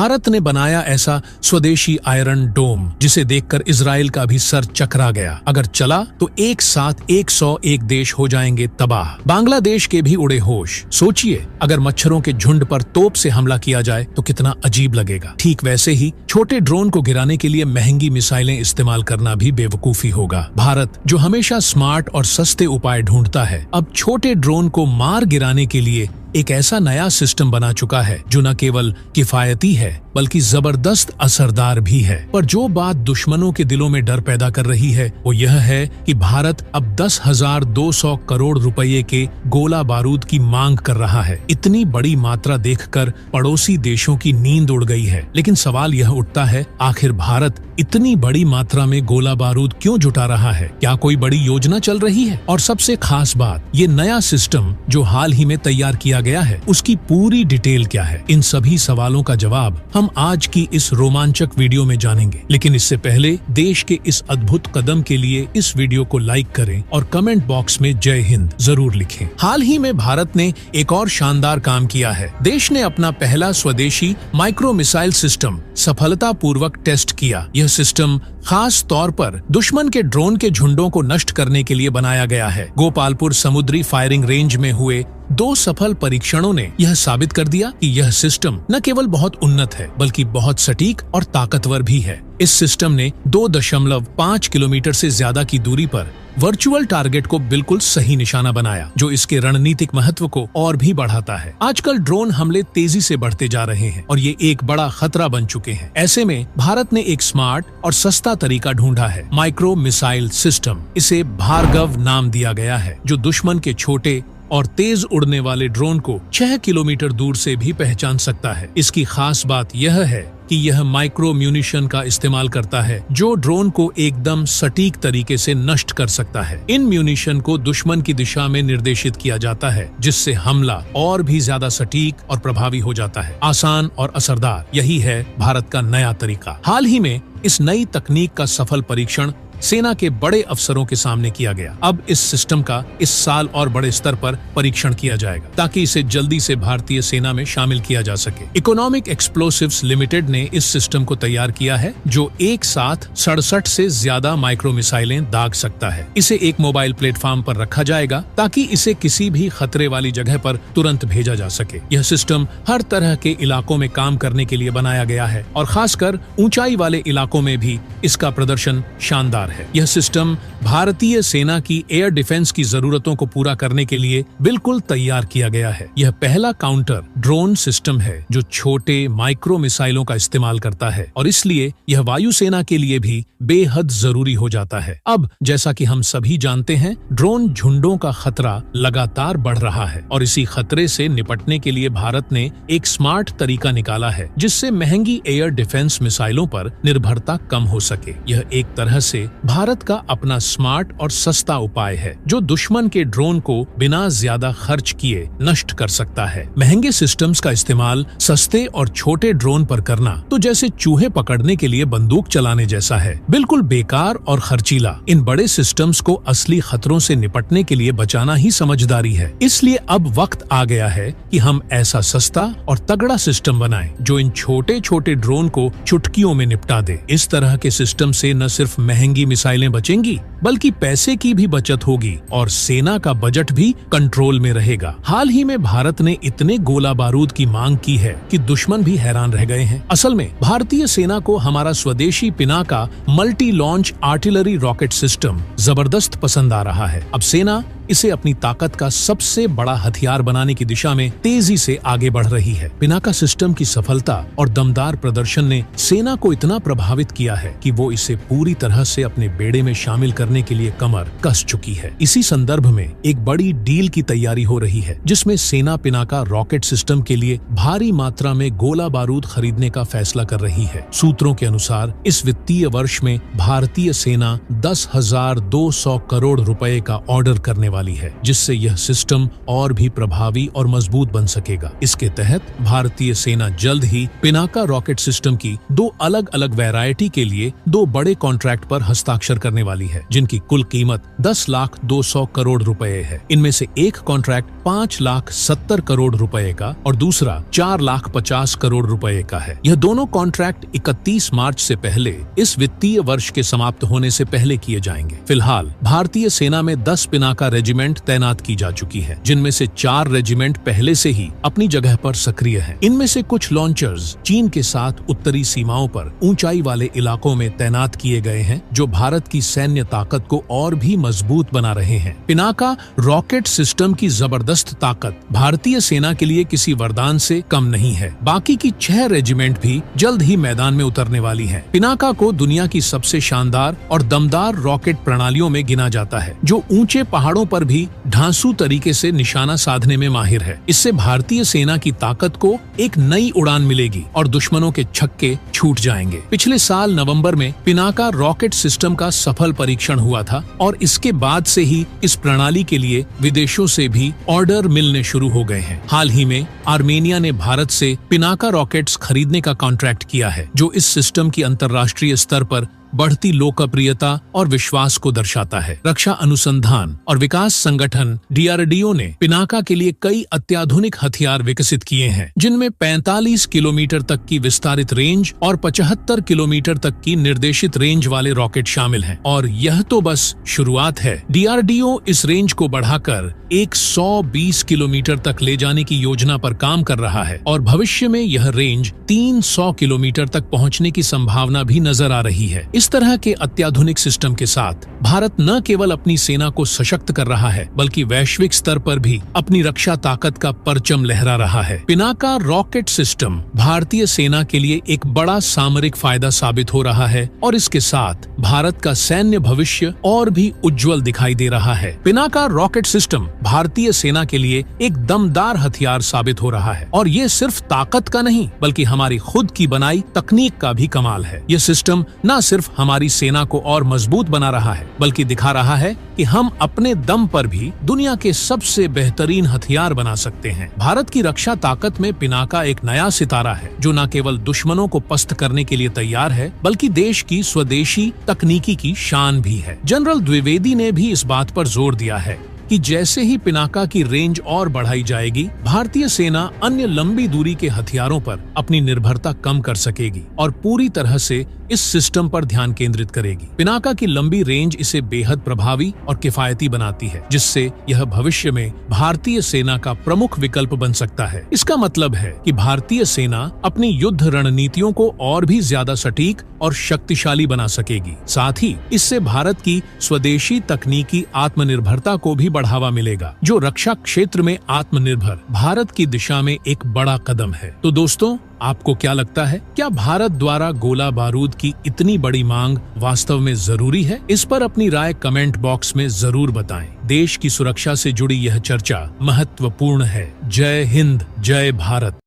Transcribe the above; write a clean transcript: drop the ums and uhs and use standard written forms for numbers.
भारत ने बनाया ऐसा स्वदेशी आयरन डोम जिसे देखकर इजराइल का भी सर चकरा गया। अगर चला तो एक साथ 101 देश हो जाएंगे तबाह। बांग्लादेश के भी उड़े होश। सोचिए अगर मच्छरों के झुंड पर तोप से हमला किया जाए तो कितना अजीब लगेगा। ठीक वैसे ही छोटे ड्रोन को गिराने के लिए महंगी मिसाइलें इस्तेमाल करना भी बेवकूफी होगा। भारत जो हमेशा स्मार्ट और सस्ते उपाय ढूंढता है, अब छोटे ड्रोन को मार गिराने के लिए एक ऐसा नया सिस्टम बना चुका है जो न केवल किफायती है बल्कि जबरदस्त असरदार भी है। पर जो बात दुश्मनों के दिलों में डर पैदा कर रही है वो यह है कि भारत अब 10,200 करोड़ रुपए के गोला बारूद की मांग कर रहा है। इतनी बड़ी मात्रा देखकर पड़ोसी देशों की नींद उड़ गई है। लेकिन सवाल यह उठता है, आखिर भारत इतनी बड़ी मात्रा में गोला बारूद क्यों जुटा रहा है? क्या कोई बड़ी योजना चल रही है? और सबसे खास बात, ये नया सिस्टम जो हाल ही में तैयार किया गया है उसकी पूरी डिटेल क्या है? इन सभी सवालों का जवाब हम आज की इस रोमांचक वीडियो में जानेंगे। लेकिन इससे पहले देश के इस अद्भुत कदम के लिए इस वीडियो को लाइक करें और कमेंट बॉक्स में जय हिंद जरूर लिखें। हाल ही में भारत ने एक और शानदार काम किया है। देश ने अपना पहला स्वदेशी माइक्रो मिसाइल सिस्टम सफलतापूर्वक टेस्ट किया। यह सिस्टम खास तौर पर दुश्मन के ड्रोन के झुंडों को नष्ट करने के लिए बनाया गया है। गोपालपुर समुद्री फायरिंग रेंज में हुए 2 सफल परीक्षणों ने यह साबित कर दिया कि यह सिस्टम न केवल बहुत उन्नत है बल्कि बहुत सटीक और ताकतवर भी है। इस सिस्टम ने 2.5 किलोमीटर से ज्यादा की दूरी पर वर्चुअल टारगेट को बिल्कुल सही निशाना बनाया, जो इसके रणनीतिक महत्व को और भी बढ़ाता है। आजकल ड्रोन हमले तेजी से बढ़ते जा रहे हैं और ये एक बड़ा खतरा बन चुके हैं। ऐसे में भारत ने एक स्मार्ट और सस्ता तरीका ढूंढा है, माइक्रो मिसाइल सिस्टम। इसे भार्गव नाम दिया गया है, जो दुश्मन के छोटे और तेज उड़ने वाले ड्रोन को 6 किलोमीटर दूर से भी पहचान सकता है। इसकी खास बात यह है कि यह माइक्रो म्यूनिशन का इस्तेमाल करता है, जो ड्रोन को एकदम सटीक तरीके से नष्ट कर सकता है। इन म्यूनिशन को दुश्मन की दिशा में निर्देशित किया जाता है, जिससे हमला और भी ज्यादा सटीक और प्रभावी हो जाता है, आसान और असरदार। यही है भारत का नया तरीका। हाल ही में इस नई तकनीक का सफल परीक्षण सेना के बड़े अफसरों के सामने किया गया। अब इस सिस्टम का इस साल और बड़े स्तर पर परीक्षण किया जाएगा ताकि इसे जल्दी से भारतीय सेना में शामिल किया जा सके। इकोनॉमिक एक्सप्लोसिव्स लिमिटेड ने इस सिस्टम को तैयार किया है, जो एक साथ 67 से ज्यादा माइक्रो मिसाइलें दाग सकता है। इसे एक मोबाइल प्लेटफॉर्म पर रखा जाएगा ताकि इसे किसी भी खतरे वाली जगह पर तुरंत भेजा जा सके। यह सिस्टम हर तरह के इलाकों में काम करने के लिए बनाया गया है और खासकर ऊंचाई वाले इलाकों में भी इसका प्रदर्शन शानदार है। यह सिस्टम भारतीय सेना की एयर डिफेंस की जरूरतों को पूरा करने के लिए बिल्कुल तैयार किया गया है। यह पहला काउंटर ड्रोन सिस्टम है जो छोटे माइक्रो मिसाइलों का इस्तेमाल करता है और इसलिए यह वायुसेना के लिए भी बेहद जरूरी हो जाता है। अब जैसा कि हम सभी जानते हैं, ड्रोन झुंडों का खतरा लगातार बढ़ रहा है और इसी खतरे से निपटने के लिए भारत ने एक स्मार्ट तरीका निकाला है, जिससे महंगी एयर डिफेंस मिसाइलों पर निर्भरता कम हो सके। यह एक तरह से भारत का अपना स्मार्ट और सस्ता उपाय है, जो दुश्मन के ड्रोन को बिना ज्यादा खर्च किए नष्ट कर सकता है। महंगे सिस्टम्स का इस्तेमाल सस्ते और छोटे ड्रोन पर करना तो जैसे चूहे पकड़ने के लिए बंदूक चलाने जैसा है, बिल्कुल बेकार और खर्चीला। इन बड़े सिस्टम्स को असली खतरों से निपटने के लिए बचाना ही समझदारी है। इसलिए अब वक्त आ गया है कि हम ऐसा सस्ता और तगड़ा सिस्टम बनाएं जो इन छोटे छोटे ड्रोन को चुटकियों में निपटा दे। इस तरह के सिस्टम से न सिर्फ महंगी मिसाइलें बचेंगी बल्कि पैसे की भी बचत होगी और सेना का बजट भी कंट्रोल में रहेगा। हाल ही में भारत ने इतने गोला बारूद की मांग की है कि दुश्मन भी हैरान रह गए हैं। असल में भारतीय सेना को हमारा स्वदेशी Pinaka multi launch artillery rocket system जबरदस्त पसंद आ रहा है। अब सेना इसे अपनी ताकत का सबसे बड़ा हथियार बनाने की दिशा में तेजी से आगे बढ़ रही है। पिनाका सिस्टम की सफलता और दमदार प्रदर्शन ने सेना को इतना प्रभावित किया है कि वो इसे पूरी तरह से अपने बेड़े में शामिल करने के लिए कमर कस चुकी है। इसी संदर्भ में एक बड़ी डील की तैयारी हो रही है, जिसमें सेना पिनाका रॉकेट सिस्टम के लिए भारी मात्रा में गोला बारूद खरीदने का फैसला कर रही है। सूत्रों के अनुसार इस वित्तीय वर्ष में भारतीय सेना 10,200 करोड़ रुपए का ऑर्डर करने वाली है, जिससे यह सिस्टम और भी प्रभावी और मजबूत बन सकेगा। इसके तहत भारतीय सेना जल्द ही पिनाका रॉकेट सिस्टम की 2 अलग-अलग वैरायटी के लिए 2 बड़े कॉन्ट्रैक्ट पर हस्ताक्षर करने वाली है, जिनकी कुल कीमत 10,200 करोड़ रुपए है। इनमें से एक कॉन्ट्रैक्ट 5,70 करोड़ रुपए का और दूसरा 4,50 करोड़ रुपए का है। यह दोनों कॉन्ट्रैक्ट 31 मार्च से पहले इस वित्तीय वर्ष के समाप्त होने से पहले किए जाएंगे। फिलहाल भारतीय सेना में 10 पिनाका रेजिमेंट तैनात की जा चुकी है, जिनमें से 4 रेजिमेंट पहले से ही अपनी जगह पर सक्रिय हैं। इनमें से कुछ लॉन्चर्स चीन के साथ उत्तरी सीमाओं पर ऊंचाई वाले इलाकों में तैनात किए गए हैं, जो भारत की सैन्य ताकत को और भी मजबूत बना रहे हैं। पिनाका रॉकेट सिस्टम की जबरदस्त ताकत भारतीय सेना के लिए किसी वरदान से कम नहीं है। बाकी की 6 रेजिमेंट भी जल्द ही मैदान में उतरने वाली हैं। पिनाका को दुनिया की सबसे शानदार और दमदार रॉकेट प्रणालियों में गिना जाता है, जो ऊंचे पहाड़ों पर भी ढांसू तरीके से निशाना साधने में माहिर है। इससे भारतीय सेना की ताकत को एक नई उड़ान मिलेगी और दुश्मनों के छक्के छूट जाएंगे। पिछले साल नवंबर में पिनाका रॉकेट सिस्टम का सफल परीक्षण हुआ था और इसके बाद से ही इस प्रणाली के लिए विदेशों से भी ऑर्डर मिलने शुरू हो गए हैं। हाल ही में आर्मेनिया ने भारत से पिनाका रॉकेट्स खरीदने का कॉन्ट्रैक्ट किया है, जो इस सिस्टम की अंतर्राष्ट्रीय स्तर पर बढ़ती लोकप्रियता और विश्वास को दर्शाता है। रक्षा अनुसंधान और विकास संगठन DRDO ने पिनाका के लिए कई अत्याधुनिक हथियार विकसित किए हैं, जिनमें 45 किलोमीटर तक की विस्तारित रेंज और 75 किलोमीटर तक की निर्देशित रेंज वाले रॉकेट शामिल हैं। और यह तो बस शुरुआत है। DRDO इस रेंज को बढ़ाकर 120 किलोमीटर तक ले जाने की योजना पर काम कर रहा है और भविष्य में यह रेंज 300 किलोमीटर तक पहुंचने की संभावना भी नजर आ रही है। इस तरह के अत्याधुनिक सिस्टम के साथ भारत न केवल अपनी सेना को सशक्त कर रहा है, बल्कि वैश्विक स्तर पर भी अपनी रक्षा ताकत का परचम लहरा रहा है। पिनाका रॉकेट सिस्टम भारतीय सेना के लिए एक बड़ा सामरिक फायदा साबित हो रहा है और इसके साथ भारत का सैन्य भविष्य और भी उज्जवल दिखाई दे रहा है। पिनाका रॉकेट सिस्टम भारतीय सेना के लिए एक दमदार हथियार साबित हो रहा है और ये सिर्फ ताकत का नहीं, बल्कि हमारी खुद की बनाई तकनीक का भी कमाल है। ये सिस्टम न सिर्फ हमारी सेना को और मजबूत बना रहा है, बल्कि दिखा रहा है कि हम अपने दम पर भी दुनिया के सबसे बेहतरीन हथियार बना सकते हैं। भारत की रक्षा ताकत में पिनाका एक नया सितारा है, जो न केवल दुश्मनों को पस्त करने के लिए तैयार है, बल्कि देश की स्वदेशी तकनीकी की शान भी है। जनरल द्विवेदी ने भी इस बात पर जोर दिया है कि जैसे ही पिनाका की रेंज और बढ़ाई जाएगी, भारतीय सेना अन्य लंबी दूरी के हथियारों पर अपनी निर्भरता कम कर सकेगी और पूरी तरह से इस सिस्टम पर ध्यान केंद्रित करेगी। पिनाका की लंबी रेंज इसे बेहद प्रभावी और किफायती बनाती है, जिससे यह भविष्य में भारतीय सेना का प्रमुख विकल्प बन सकता है। इसका मतलब है कि भारतीय सेना अपनी युद्ध रणनीतियों को और भी ज्यादा सटीक और शक्तिशाली बना सकेगी। साथ ही इससे भारत की स्वदेशी तकनीकी आत्मनिर्भरता को भी बढ़ावा मिलेगा, जो रक्षा क्षेत्र में आत्मनिर्भर भारत की दिशा में एक बड़ा कदम है। तो दोस्तों, आपको क्या लगता है? क्या भारत द्वारा गोला बारूद की इतनी बड़ी मांग वास्तव में जरूरी है? इस पर अपनी राय कमेंट बॉक्स में जरूर बताएं। देश की सुरक्षा से जुड़ी यह चर्चा महत्वपूर्ण है। जय हिंद, जय भारत।